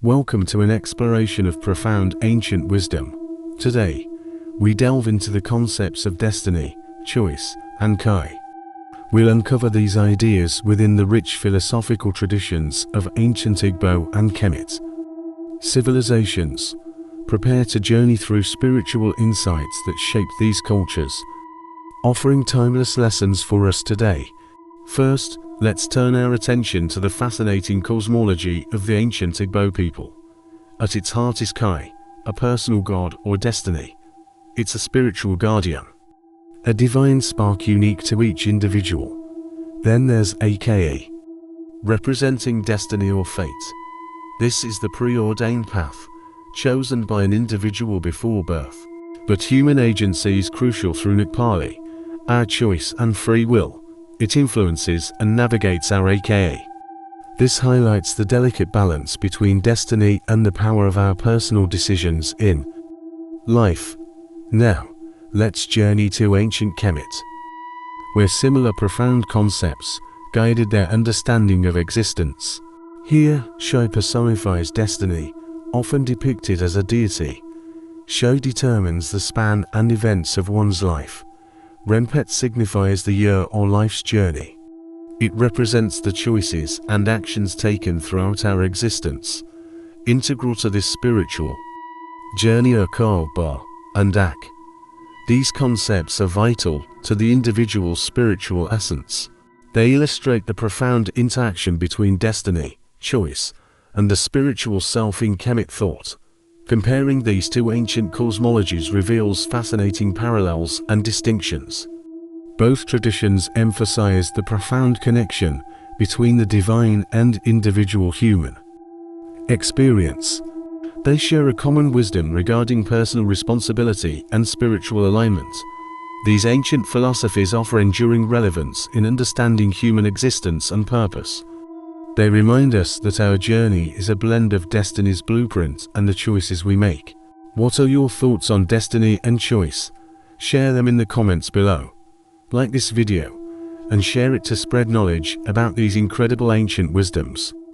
Welcome to an exploration of profound ancient wisdom. Today, we delve into the concepts of destiny, choice, and Kai. We'll uncover these ideas within the rich philosophical traditions of ancient Igbo and Kemet civilizations. Prepare to journey through spiritual insights that shaped these cultures, offering timeless lessons for us today. First, let's turn our attention to the fascinating cosmology of the ancient Igbo people. At its heart is Kai, a personal god or destiny. It's a spiritual guardian, a divine spark unique to each individual. Then there's Aka, representing destiny or fate. This is the preordained path, chosen by an individual before birth. But human agency is crucial through Nikpali, our choice and free will. It influences and navigates our Aka. This highlights the delicate balance between destiny and the power of our personal decisions in life. Now, let's journey to ancient Kemet, where similar profound concepts guided their understanding of existence. Here, Shai personifies destiny, often depicted as a deity. Shai determines the span and events of one's life. Renpet signifies the year or life's journey. It represents the choices and actions taken throughout our existence. Integral to this spiritual journey are Ba and Ak. These concepts are vital to the individual's spiritual essence. They illustrate the profound interaction between destiny, choice, and the spiritual self in Kemet thought. Comparing these two ancient cosmologies reveals fascinating parallels and distinctions. Both traditions emphasize the profound connection between the divine and individual human experience. They share a common wisdom regarding personal responsibility and spiritual alignment. These ancient philosophies offer enduring relevance in understanding human existence and purpose. They remind us that our journey is a blend of destiny's blueprint and the choices we make. What are your thoughts on destiny and choice? Share them in the comments below. Like this video and share it to spread knowledge about these incredible ancient wisdoms.